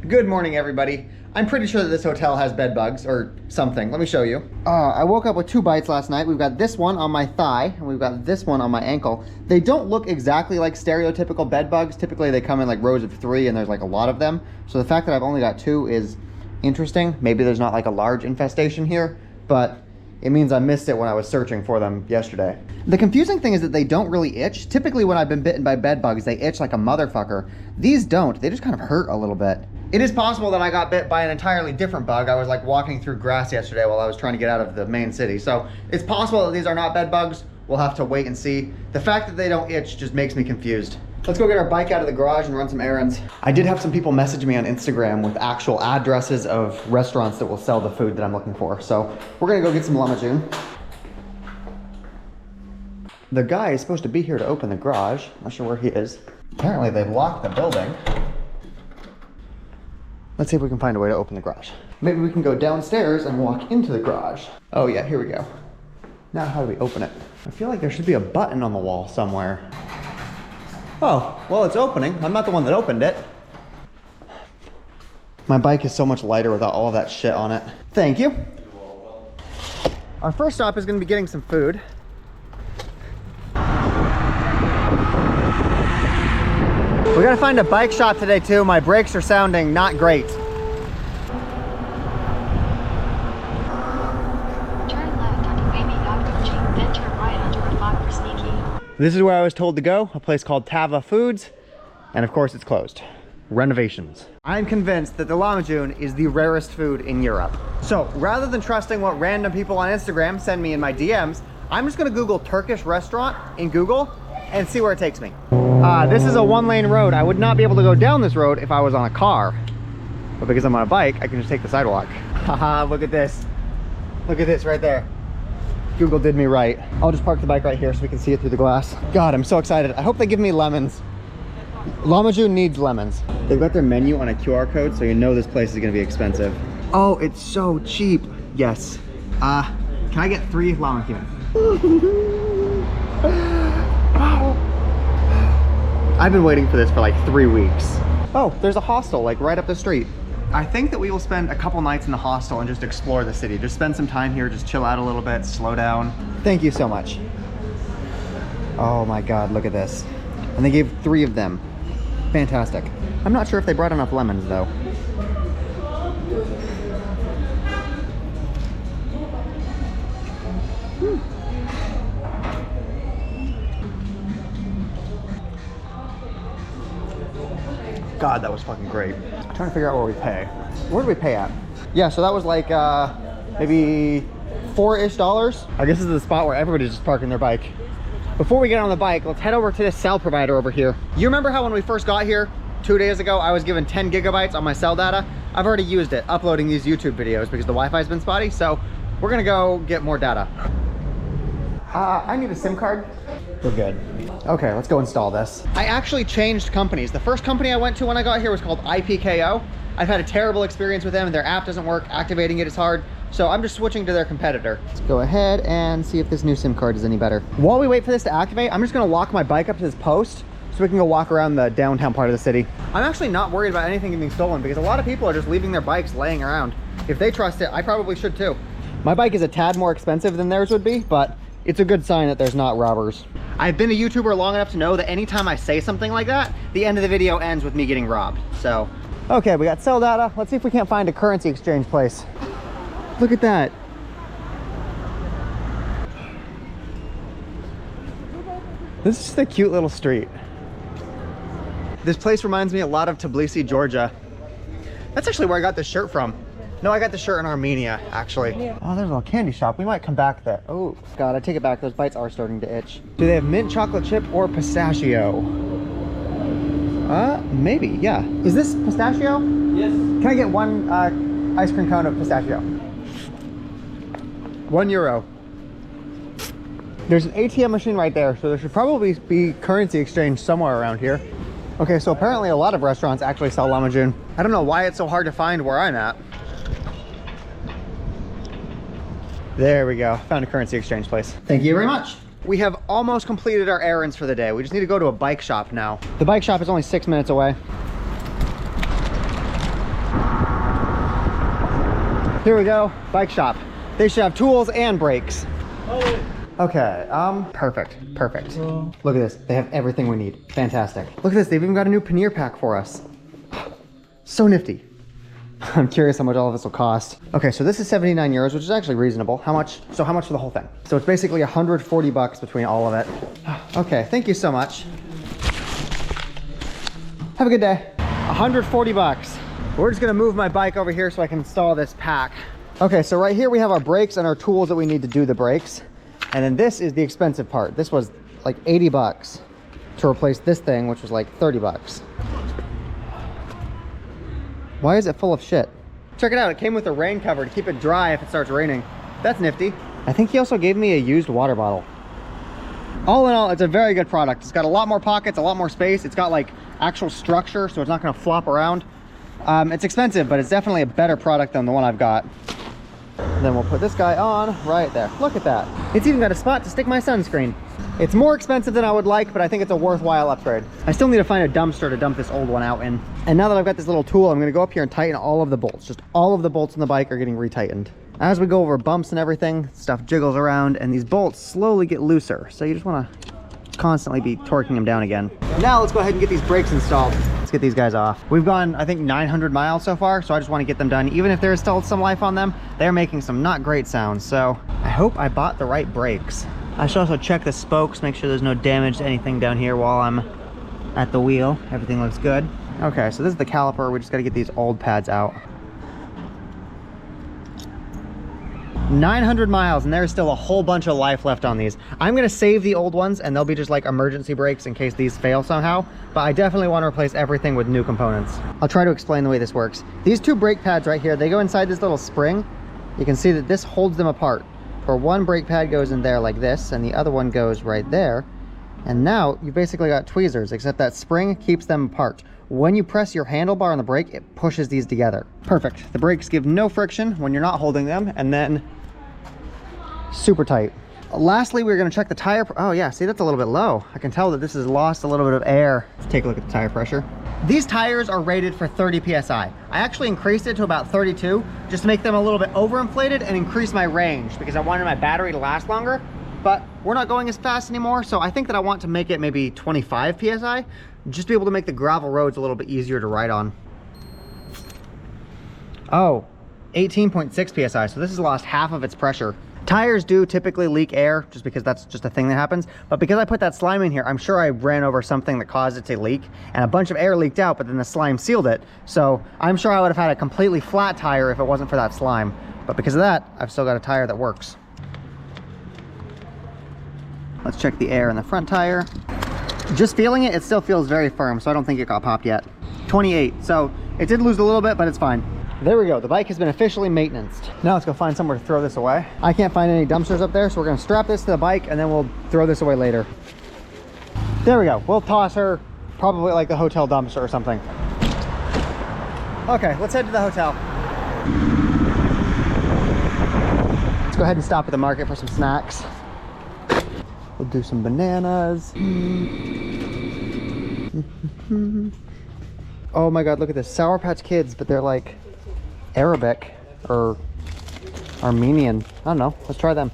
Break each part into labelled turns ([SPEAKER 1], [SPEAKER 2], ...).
[SPEAKER 1] Good morning, everybody. I'm pretty sure that this hotel has bed bugs or something. Let me show you. I woke up with 2 bites last night. We've got this one on my thigh and we've got this one on my ankle. They don't look exactly like stereotypical bed bugs. Typically they come in like rows of 3 and there's like a lot of them. So the fact that I've only got 2 is interesting. Maybe there's not like a large infestation here, but it means I missed it when I was searching for them yesterday. The confusing thing is that they don't really itch. Typically when I've been bitten by bed bugs, they itch like a motherfucker. These don't, they just kind of hurt a little bit. It is possible that I got bit by an entirely different bug. I was like walking through grass yesterday while I was trying to get out of the main city. So it's possible that these are not bed bugs. We'll have to wait and see. The fact that they don't itch just makes me confused. Let's go get our bike out of the garage and run some errands. I did have some people message me on Instagram with actual addresses of restaurants that will sell the food that I'm looking for. So we're gonna go get some lamajun. The guy is supposed to be here to open the garage. Not sure where he is. Apparently they've locked the building. Let's see if we can find a way to open the garage. Maybe we can go downstairs and walk into the garage. Oh yeah, here we go. Now how do we open it? I feel like there should be a button on the wall somewhere. Oh, well it's opening. I'm not the one that opened it. My bike is so much lighter without all of that shit on it. Thank you. Our first stop is gonna be getting some food. We gotta find a bike shop today too. My brakes are sounding not great.
[SPEAKER 2] Turn left onto Baby Yakuchi, then turn right onto Rafak Sneaky.
[SPEAKER 1] This is where I was told to go, a place called Tava Foods, and of course it's closed. Renovations. I'm convinced that the lamajun is the rarest food in Europe. So rather than trusting what random people on Instagram send me in my DMs, I'm just gonna Google Turkish restaurant in Google and see where it takes me. This is a 1-lane road. I would not be able to go down this road if I was on a car. But because I'm on a bike, I can just take the sidewalk. Haha, look at this. Look at this right there. Google did me right. I'll just park the bike right here so we can see it through the glass. God, I'm so excited. I hope they give me lemons. Lamajun needs lemons. They've got their menu on a QR code, so you know this place is gonna be expensive. Oh, it's so cheap. Yes. Can I get 3 lamajun? I've been waiting for this for like 3 weeks. Oh, there's a hostel like right up the street. I think that we will spend a couple nights in the hostel and just explore the city. Just spend some time here, just chill out a little bit, slow down. Thank you so much. Oh my God, look at this. And they gave 3 of them. Fantastic. I'm not sure if they brought enough lemons though. God, that was fucking great. I'm trying to figure out where we pay. Where do we pay at? Yeah, so that was like maybe $4-ish. I guess this is the spot where everybody's just parking their bike. Before we get on the bike, let's head over to this cell provider over here. You remember how when we first got here 2 days ago, I was given 10 gigabytes on my cell data? I've already used it uploading these YouTube videos because the Wi-Fi's been spotty, so we're gonna go get more data. I need a SIM card. We're good. Okay, let's go install this. I actually changed companies. The first company I went to when I got here was called IPKO. I've had a terrible experience with them. Their app doesn't work. Activating it is hard. So I'm just switching to their competitor. Let's go ahead and see if this new SIM card is any better. While we wait for this to activate, I'm just gonna lock my bike up to this post so we can go walk around the downtown part of the city. I'm actually not worried about anything getting stolen because a lot of people are just leaving their bikes laying around. If they trust it, I probably should too. My bike is a tad more expensive than theirs would be, but it's a good sign that there's not robbers. I've been a YouTuber long enough to know that anytime I say something like that, the end of the video ends with me getting robbed, so. Okay, we got cell data. Let's see if we can't find a currency exchange place. Look at that. This is just a cute little street. This place reminds me a lot of Tbilisi, Georgia. That's actually where I got this shirt from. No, I got the shirt in Armenia, actually. Oh, there's a little candy shop. We might come back there. Oh, God, I take it back. Those bites are starting to itch. Do they have mint chocolate chip or pistachio? Maybe, yeah. Is this pistachio? Yes. Can I get 1 ice cream cone of pistachio? €1. There's an ATM machine right there, so there should probably be currency exchange somewhere around here. Okay, so apparently a lot of restaurants actually sell lamajun. I don't know why it's so hard to find where I'm at. There we go, found a currency exchange place. Thank you very much. We have almost completed our errands for the day. We just need to go to a bike shop now. The bike shop is only 6 minutes away. Here we go, bike shop. They should have tools and brakes. Okay, perfect. Look at this, they have everything we need. Fantastic. Look at this, they've even got a new pannier pack for us. So nifty. I'm curious how much all of this will cost. Okay, so this is 79 euros, which is actually reasonable. How much? So how much for the whole thing? So it's basically 140 bucks between all of it. Okay, thank you so much. Have a good day. 140 bucks. We're just gonna move my bike over here so I can install this pack. Okay, so right here we have our brakes and our tools that we need to do the brakes. And then this is the expensive part. This was like 80 bucks to replace this thing, which was like 30 bucks. Why is it full of shit? Check it out, it came with a rain cover to keep it dry if it starts raining. That's nifty. I think he also gave me a used water bottle. All in all, it's a very good product. It's got a lot more pockets, a lot more space. It's got like actual structure, so it's not gonna flop around. It's expensive, but it's definitely a better product than the one I've got. And then we'll put this guy on right there. Look at that. It's even got a spot to stick my sunscreen. It's more expensive than I would like, but I think it's a worthwhile upgrade. I still need to find a dumpster to dump this old one out in. And now that I've got this little tool, I'm gonna go up here and tighten all of the bolts. Just all of the bolts on the bike are getting retightened. As we go over bumps and everything, stuff jiggles around and these bolts slowly get looser. So you just wanna constantly be torquing them down again. Now let's go ahead and get these brakes installed. Let's get these guys off. We've gone, I think, 900 miles so far, so I just want to get them done. Even if there's still some life on them, they're making some not great sounds. So I hope I bought the right brakes. I should also check the spokes, make sure there's no damage to anything down here while I'm at the wheel. Everything looks good. Okay, so this is the caliper. We just got to get these old pads out. 900 miles and there's still a whole bunch of life left on these. I'm gonna save the old ones and they'll be just like emergency brakes in case these fail somehow, but I definitely want to replace everything with new components. I'll try to explain the way this works. These two brake pads right here, they go inside this little spring. You can see that this holds them apart. For one brake pad goes in there like this and the other one goes right there. And now you basically got tweezers, except that spring keeps them apart. When you press your handlebar on the brake, it pushes these together. Perfect. The brakes give no friction when you're not holding them, and then super tight. Lastly, we're going to check the tire. Oh yeah, see, that's a little bit low. I can tell that this has lost a little bit of air. Let's take a look at the tire pressure. These tires are rated for 30 psi. I actually increased it to about 32 just to make them a little bit overinflated and increase my range because I wanted my battery to last longer. But we're not going as fast anymore, so I think that I want to make it maybe 25 psi, just to be able to make the gravel roads a little bit easier to ride on. Oh, 18.6 psi, so this has lost half of its pressure. Tires do typically leak air just because that's just a thing that happens, but because I put that slime in here, I'm sure I ran over something that caused it to leak and a bunch of air leaked out, but then the slime sealed it. So I'm sure I would have had a completely flat tire if it wasn't for that slime. But because of that, I've still got a tire that works. Let's check the air in the front tire. Just feeling it, it still feels very firm, so I don't think it got popped yet. 28, so it did lose a little bit, but it's fine. There we go, the bike has been officially maintenanced. Now let's go find somewhere to throw this away. I can't find any dumpsters up there, so we're gonna strap this to the bike and then we'll throw this away later. There we go, we'll toss her probably like the hotel dumpster or something. Okay, let's head to the hotel. Let's go ahead and stop at the market for some snacks. We'll do some bananas. Oh my god, look at this. Sour Patch Kids, but they're like Arabic or Armenian. I don't know. Let's try them.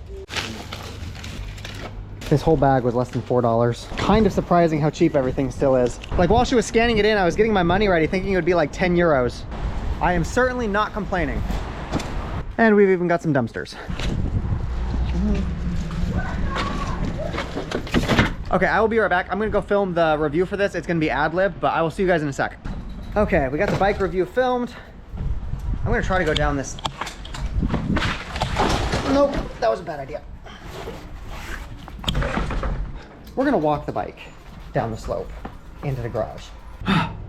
[SPEAKER 1] This whole bag was less than $4. Kind of surprising how cheap everything still is. Like while she was scanning it in, I was getting my money ready thinking it would be like 10 euros. I am certainly not complaining. And we've even got some dumpsters. Okay, I will be right back. I'm gonna go film the review for this. It's gonna be ad-lib, but I will see you guys in a sec. Okay, we got the bike review filmed. I'm gonna try to go down this. Nope, that was a bad idea. We're gonna walk the bike down the slope into the garage.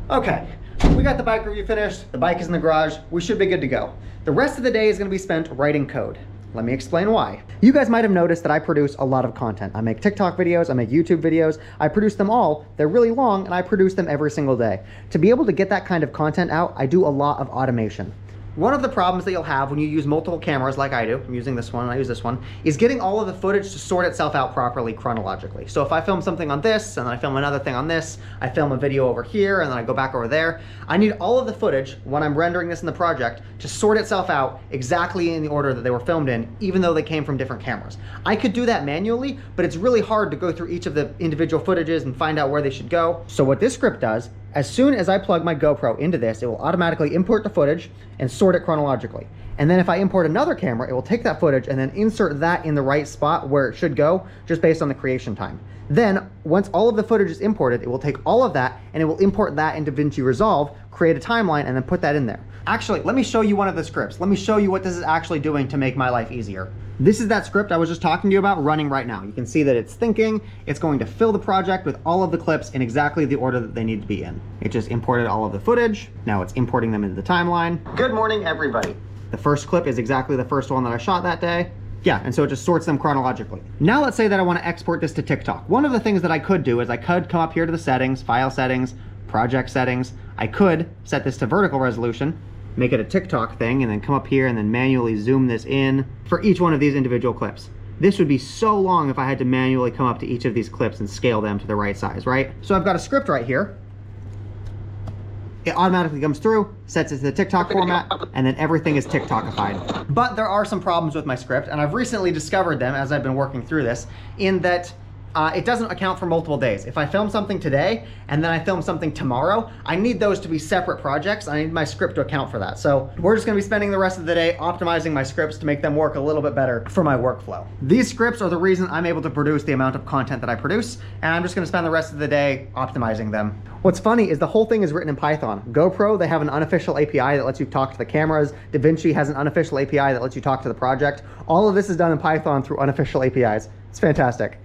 [SPEAKER 1] Okay, we got the bike review finished. The bike is in the garage. We should be good to go. The rest of the day is gonna be spent writing code. Let me explain why. You guys might have noticed that I produce a lot of content. I make TikTok videos, I make YouTube videos, I produce them all. They're really long and I produce them every single day. To be able to get that kind of content out, I do a lot of automation. One of the problems that you'll have when you use multiple cameras like I do, I'm using this one and I use this one, is getting all of the footage to sort itself out properly chronologically. So if I film something on this, and then I film another thing on this, I film a video over here, and then I go back over there, I need all of the footage when I'm rendering this in the project to sort itself out exactly in the order that they were filmed in, even though they came from different cameras. I could do that manually, but it's really hard to go through each of the individual footages and find out where they should go. So what this script does, as soon as I plug my GoPro into this, it will automatically import the footage and sort it chronologically. And then if I import another camera, it will take that footage and then insert that in the right spot where it should go, just based on the creation time. Then, once all of the footage is imported, it will take all of that and it will import that into DaVinci Resolve, create a timeline, and then put that in there. Actually, let me show you one of the scripts. Let me show you what this is actually doing to make my life easier. This is that script I was just talking to you about running right now. You can see that it's thinking, it's going to fill the project with all of the clips in exactly the order that they need to be in. It just imported all of the footage. Now it's importing them into the timeline. Good morning, everybody. The first clip is exactly the first one that I shot that day. Yeah, and so it just sorts them chronologically. Now let's say that I want to export this to TikTok. One of the things that I could do is I could come up here to the settings, file settings, project settings. I could set this to vertical resolution, make it a TikTok thing, and then come up here and then manually zoom this in for each one of these individual clips. This would be so long if I had to manually come up to each of these clips and scale them to the right size, right? So I've got a script right here. It automatically comes through, sets it to the TikTok format, and then everything is TikTokified. But there are some problems with my script, and I've recently discovered them as I've been working through this, in that it doesn't account for multiple days. If I film something today and then I film something tomorrow, I need those to be separate projects. I need my script to account for that. So we're just gonna be spending the rest of the day optimizing my scripts to make them work a little bit better for my workflow. These scripts are the reason I'm able to produce the amount of content that I produce, and I'm just gonna spend the rest of the day optimizing them. What's funny is the whole thing is written in Python. GoPro, they have an unofficial API that lets you talk to the cameras. DaVinci has an unofficial API that lets you talk to the project. All of this is done in Python through unofficial APIs. It's fantastic.